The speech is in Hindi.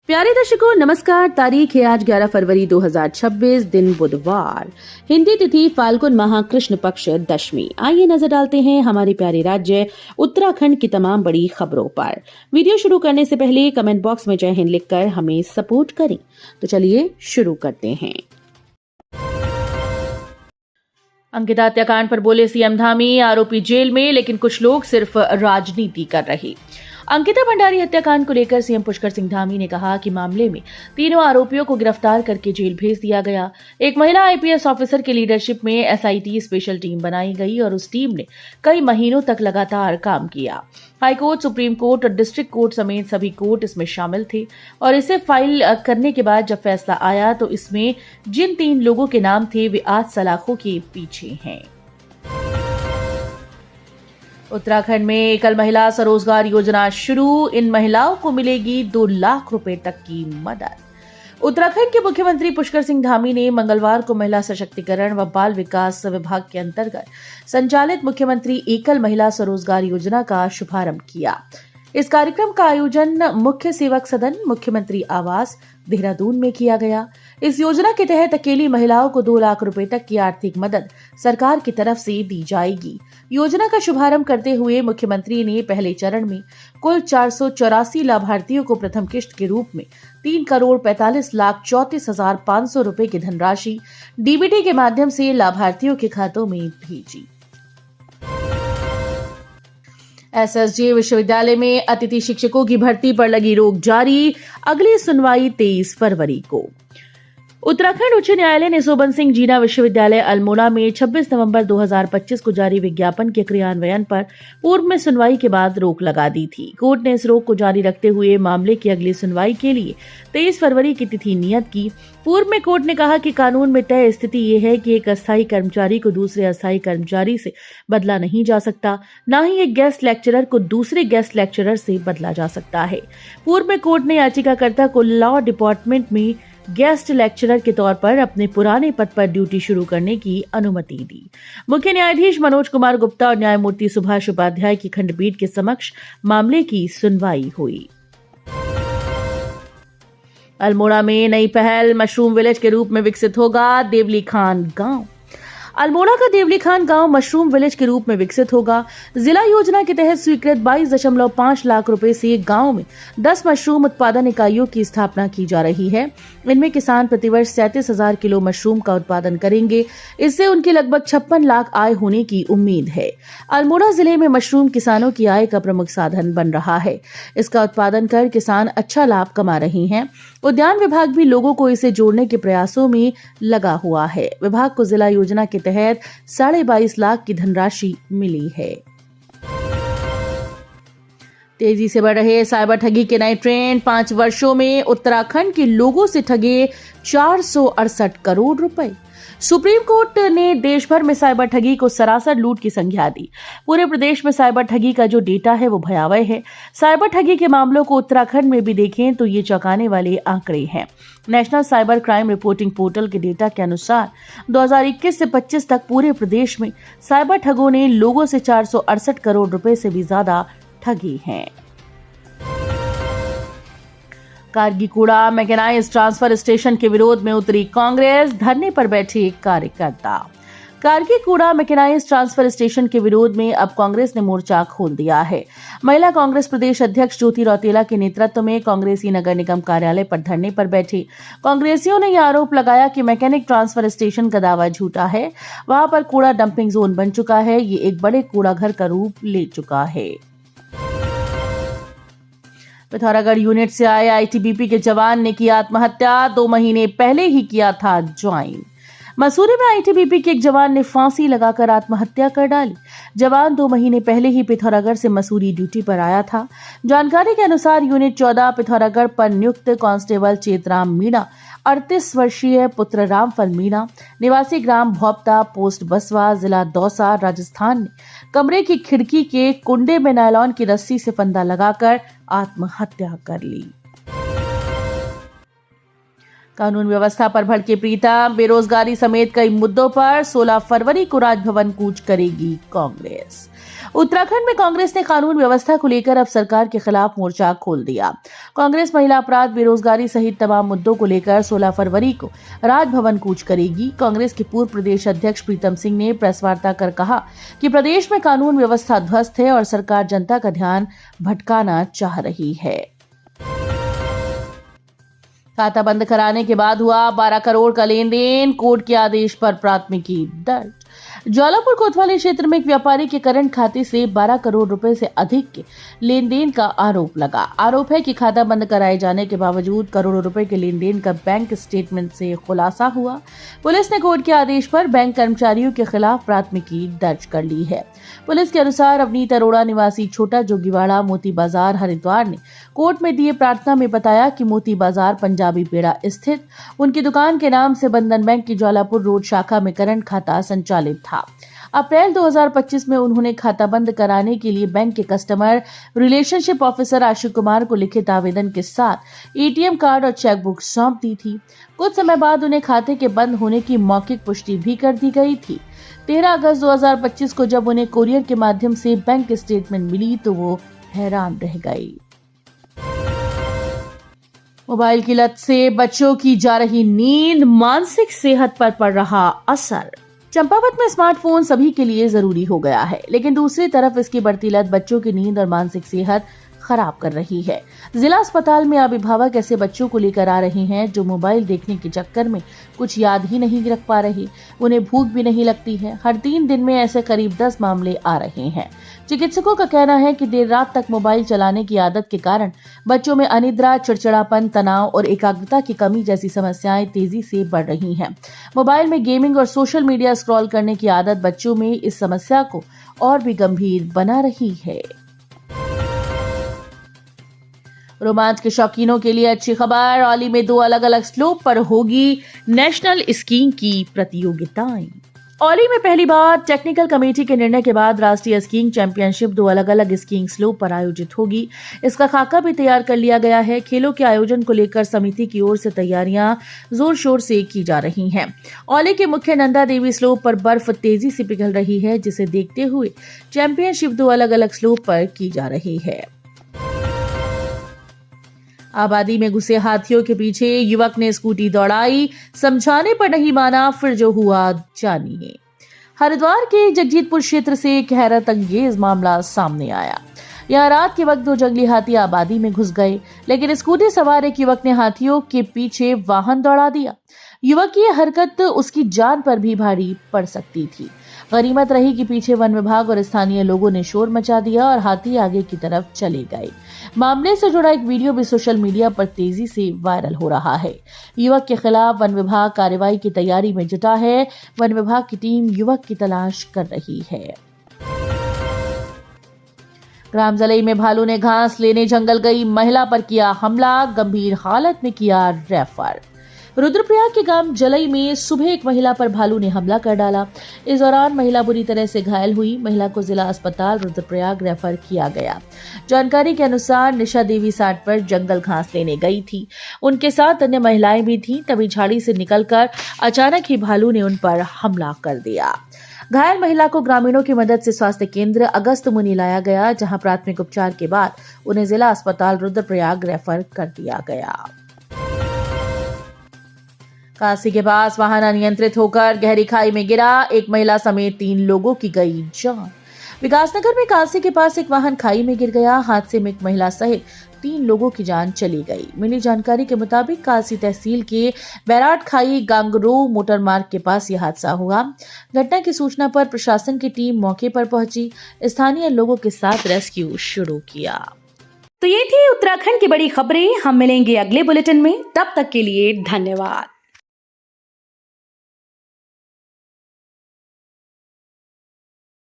प्यारे दर्शकों नमस्कार। तारीख है आज 11 फरवरी 2026, दिन बुधवार, हिंदी तिथि फाल्गुन माह कृष्ण पक्ष दशमी। आइए नजर डालते हैं हमारे प्यारे राज्य उत्तराखंड की तमाम बड़ी खबरों पर। वीडियो शुरू करने से पहले कमेंट बॉक्स में जय हिंद लिखकर हमें सपोर्ट करें। तो चलिए शुरू करते हैं। अंकिता हत्याकांड पर बोले सीएम धामी, आरोपी जेल में लेकिन कुछ लोग सिर्फ राजनीति कर रहे। अंकिता भंडारी हत्याकांड को लेकर सीएम पुष्कर सिंह धामी ने कहा कि मामले में तीनों आरोपियों को गिरफ्तार करके जेल भेज दिया गया। एक महिला आईपीएस ऑफिसर की लीडरशिप में एसआईटी स्पेशल टीम बनाई गई और उस टीम ने कई महीनों तक लगातार काम किया। हाईकोर्ट, सुप्रीम कोर्ट और डिस्ट्रिक्ट कोर्ट समेत सभी कोर्ट इसमें शामिल थे और इसे फाइल करने के बाद जब फैसला आया तो इसमें जिन 3 लोगों के नाम थे वे आज सलाखों के पीछे हैं। उत्तराखंड में एकल महिला स्वरोजगार योजना शुरू, इन महिलाओं को मिलेगी 2 लाख रुपए तक की मदद। उत्तराखंड के मुख्यमंत्री पुष्कर सिंह धामी ने मंगलवार को महिला सशक्तिकरण व बाल विकास विभाग के अंतर्गत संचालित मुख्यमंत्री एकल महिला स्वरोजगार योजना का शुभारंभ किया। इस कार्यक्रम का आयोजन मुख्य सेवक सदन मुख्यमंत्री आवास देहरादून में किया गया। इस योजना के तहत अकेली महिलाओं को 2 लाख रुपए तक की आर्थिक मदद सरकार की तरफ से दी जाएगी। योजना का शुभारंभ करते हुए मुख्यमंत्री ने पहले चरण में कुल 484 लाभार्थियों को प्रथम किश्त के रूप में 3,45,34,500 रुपए की धनराशि डीबीटी के माध्यम से लाभार्थियों के खातों में भेजी। एसएसजे विश्वविद्यालय में अतिथि शिक्षकों की भर्ती पर लगी रोक जारी, अगली सुनवाई 23 फरवरी को। उत्तराखंड उच्च न्यायालय ने सोबन सिंह जीना विश्वविद्यालय अल्मोड़ा में 26 नवंबर 2025 को जारी विज्ञापन के क्रियान्वयन पर पूर्व में सुनवाई के बाद रोक लगा दी थी। कोर्ट ने इस रोक को जारी रखते हुए मामले की अगली सुनवाई के लिए 23 फरवरी की तिथि नियत की। पूर्व में कोर्ट ने कहा कि कानून में तय स्थिति ये है कि एक अस्थायी कर्मचारी को दूसरे अस्थायी कर्मचारी से बदला नहीं जा सकता, न ही एक गेस्ट लेक्चरर को दूसरे गेस्ट लेक्चरर से बदला जा सकता है। पूर्व में कोर्ट ने याचिकाकर्ता को लॉ डिपार्टमेंट में गेस्ट लेक्चरर के तौर पर अपने पुराने पद पर ड्यूटी शुरू करने की अनुमति दी। मुख्य न्यायाधीश मनोज कुमार गुप्ता और न्यायमूर्ति सुभाष उपाध्याय की खंडपीठ के समक्ष मामले की सुनवाई हुई। अल्मोड़ा में नई पहल, मशरूम विलेज के रूप में विकसित होगा देवली खान गांव। अल्मोड़ा का देवली खान गांव मशरूम विलेज के रूप में विकसित होगा। जिला योजना के तहत स्वीकृत 22.5 लाख रुपए से गांव में 10 मशरूम उत्पादन इकाइयों की स्थापना की जा रही है। इनमें किसान प्रतिवर्ष 37,000 किलो मशरूम का उत्पादन करेंगे। इससे उनकी लगभग 56 लाख आय होने की उम्मीद है। अल्मोड़ा जिले में मशरूम किसानों की आय का प्रमुख साधन बन रहा है। इसका उत्पादन कर किसान अच्छा लाभ कमा रहे हैं। उद्यान विभाग भी लोगों को इसे जोड़ने के प्रयासों में लगा हुआ है। विभाग को जिला योजना के तहत 22.5 लाख की धनराशि मिली है। तेजी से बढ़ रहे साइबर ठगी के नए ट्रेंड, 5 वर्षों में उत्तराखंड के लोगों से ठगे 468 करोड़ रुपए। सुप्रीम कोर्ट ने देश भर में साइबर ठगी को सरासर लूट की संज्ञा दी। पूरे प्रदेश में साइबर ठगी का जो डेटा है वो भयावह है। साइबर ठगी के मामलों को उत्तराखंड में भी देखें तो ये चौंकाने वाले आंकड़े हैं। National cyber crime reporting portal के डेटा के अनुसार 2021 से 25 तक पूरे प्रदेश में साइबर ठगों ने लोगों से 468 करोड़ रुपए से भी ज्यादा ठगी हैं। कारगीकूड़ा मैकेनाइज ट्रांसफर स्टेशन के विरोध में उतरी कांग्रेस, धरने पर बैठे कार्यकर्ता। कारगीकूड़ा मैकेनाइज ट्रांसफर स्टेशन के विरोध में अब कांग्रेस ने मोर्चा खोल दिया है। महिला कांग्रेस प्रदेश अध्यक्ष ज्योति रौतेला के नेतृत्व में कांग्रेसी नगर निगम कार्यालय पर धरने पर बैठे कांग्रेसियों ने यह आरोप लगाया कि मैकेनिक ट्रांसफर स्टेशन का दावा झूठा है। वहां पर कूड़ा डंपिंग जोन बन चुका है। ये एक बड़े कूड़ा घर का रूप ले चुका है। पिथौरागढ़ यूनिट से आए आईटीबीपी के जवान ने की आत्महत्या, 2 महीने पहले ही किया था ज्वाइन। मसूरी में आईटीबीपी के एक जवान ने फांसी लगाकर आत्महत्या कर डाली। जवान 2 महीने पहले ही पिथौरागढ़ से मसूरी ड्यूटी पर आया था। जानकारी के अनुसार यूनिट 14 पिथौरागढ़ पर नियुक्त कांस्टेबल चेतराम मीणा 38 वर्षीय पुत्र रामफल मीणा निवासी ग्राम भोपता पोस्ट बसवा जिला दौसा राजस्थान ने कमरे की खिड़की के कुंडे में नायलॉन की रस्सी से फंदा लगाकर आत्महत्या कर ली। कानून व्यवस्था पर भड़के प्रीतम। बेरोजगारी समेत कई मुद्दों पर 16 फरवरी को राजभवन कूच करेगी कांग्रेस। उत्तराखंड में कांग्रेस ने कानून व्यवस्था को लेकर अब सरकार के खिलाफ मोर्चा खोल दिया। कांग्रेस महिला अपराध, बेरोजगारी सहित तमाम मुद्दों को लेकर 16 फरवरी को राजभवन कूच करेगी। कांग्रेस के पूर्व प्रदेश अध्यक्ष प्रीतम सिंह ने प्रेस वार्ता कर कहा कि प्रदेश में कानून व्यवस्था ध्वस्त है और सरकार जनता का ध्यान भटकाना चाह रही है। खाता बंद कराने के बाद हुआ 12 करोड़ का लेन देन, कोर्ट के आदेश पर प्राथमिकी दर्ज। ज्वालापुर कोतवाली क्षेत्र में एक व्यापारी के करंट खाते से 12 करोड़ रुपए से अधिक के लेन देन का आरोप लगा। आरोप है कि खाता बंद कराए जाने के बावजूद करोड़ों रुपए के लेन देन का बैंक स्टेटमेंट से खुलासा हुआ। पुलिस ने कोर्ट के आदेश पर बैंक कर्मचारियों के खिलाफ प्राथमिकी दर्ज कर ली है। पुलिस के अनुसार अवनीत अरोड़ा निवासी छोटा जोगीवाड़ा मोती बाजार हरिद्वार ने कोर्ट में दिए प्रार्थना में बताया कि मोती बाजार पंजाबी पेड़ा स्थित उनकी दुकान के नाम से बंधन बैंक की ज्वालापुर रोड शाखा में करंट खाता संचालित था। अप्रैल 2025 में उन्होंने खाता बंद कराने के लिए बैंक के कस्टमर रिलेशनशिप ऑफिसर आशु कुमार को लिखित आवेदन के साथ एटीएम कार्ड और चेकबुक सौंप दी थी। कुछ समय बाद उन्हें खाते के बंद होने की मौखिक पुष्टि भी कर दी गई थी। 13 अगस्त 2025 को जब उन्हें कोरियर के माध्यम से बैंक स्टेटमेंट मिली तो वो हैरान रह गई। मोबाइल की लत से बच्चों की जा रही नींद, मानसिक सेहत पर पड़ रहा असर। चंपावत में स्मार्टफोन सभी के लिए जरूरी हो गया है, लेकिन दूसरी तरफ इसकी बढ़ती लत बच्चों की नींद और मानसिक सेहत खराब कर रही है। जिला अस्पताल में अभिभावक ऐसे बच्चों को लेकर आ रहे हैं जो मोबाइल देखने के चक्कर में कुछ याद ही नहीं रख पा रहे, उन्हें भूख भी नहीं लगती है। हर 3 दिन में ऐसे करीब 10 मामले आ रहे हैं। चिकित्सकों का कहना है कि देर रात तक मोबाइल चलाने की आदत के कारण बच्चों में अनिद्रा, चिड़चिड़ापन, तनाव और एकाग्रता की कमी जैसी समस्याएं तेजी से बढ़ रही हैं। मोबाइल में गेमिंग और सोशल मीडिया स्क्रॉल करने की आदत बच्चों में इस समस्या को और भी गंभीर बना रही है। रोमांच के शौकीनों के लिए अच्छी खबर, औली में 2 अलग अलग स्लोप पर होगी नेशनल स्कीइंग की प्रतियोगिताएं। औली में पहली बार टेक्निकल कमेटी के निर्णय के बाद राष्ट्रीय स्कीइंग चैंपियनशिप 2 अलग अलग स्कीइंग स्लोप पर आयोजित होगी। इसका खाका भी तैयार कर लिया गया है। खेलों के आयोजन को लेकर समिति की ओर से तैयारियां जोर शोर से की जा रही हैं। औली के मुख्य नंदा देवी स्लोप पर बर्फ तेजी से पिघल रही है, जिसे देखते हुए चैंपियनशिप 2 अलग अलग स्लोप पर की जा रही है। आबादी में घुसे हाथियों के पीछे युवक ने स्कूटी दौड़ाई, समझाने पर नहीं माना, फिर जो हुआ जानिए। हरिद्वार के जगजीतपुर क्षेत्र से एक हैरत अंगेज मामला सामने आया। यहाँ रात के वक्त 2 जंगली हाथी आबादी में घुस गए, लेकिन स्कूटी सवार एक युवक ने हाथियों के पीछे वाहन दौड़ा दिया। युवक की हरकत उसकी जान पर भी भारी पड़ सकती थी। गनीमत रही कि पीछे वन विभाग और स्थानीय लोगों ने शोर मचा दिया और हाथी आगे की तरफ चले गए। मामले से जुड़ा एक वीडियो भी सोशल मीडिया पर तेजी से वायरल हो रहा है। युवक के खिलाफ वन विभाग कार्रवाई की तैयारी में जुटा है। वन विभाग की टीम युवक की तलाश कर रही है। ग्राम जलई में भालू ने घास लेने जंगल गई महिला पर किया हमला, गंभीर हालत में किया रेफर। रुद्रप्रयाग के गांव जलई में सुबह एक महिला पर भालू ने हमला कर डाला। इस दौरान महिला बुरी तरह से घायल हुई। महिला को जिला अस्पताल रुद्रप्रयाग रेफर किया गया। जानकारी के अनुसार निशा देवी 60 पर जंगल घास लेने गई थी। उनके साथ अन्य महिलाएं भी थीं। तभी झाड़ी से निकलकर अचानक ही भालू ने उन पर हमला कर दिया। घायल महिला को ग्रामीणों की मदद से स्वास्थ्य केंद्र अगस्त मुनि लाया गया, जहां प्राथमिक उपचार के बाद उन्हें जिला अस्पताल रुद्रप्रयाग रेफर कर दिया गया। काशी के पास वाहन अनियंत्रित होकर गहरी खाई में गिरा, एक महिला समेत 3 लोगों की गई जान। विकासनगर में काशी के पास एक वाहन खाई में गिर गया। हादसे में एक महिला सहित 3 लोगों की जान चली गई। मिली जानकारी के मुताबिक काशी तहसील के बैराट खाई गांगरो मोटर मार्ग के पास यह हादसा हुआ। घटना की सूचना पर प्रशासन की टीम मौके पर पहुंची, स्थानीय लोगों के साथ रेस्क्यू शुरू किया। तो ये थी उत्तराखंड की बड़ी खबरें। हम मिलेंगे अगले बुलेटिन में, तब तक के लिए धन्यवाद।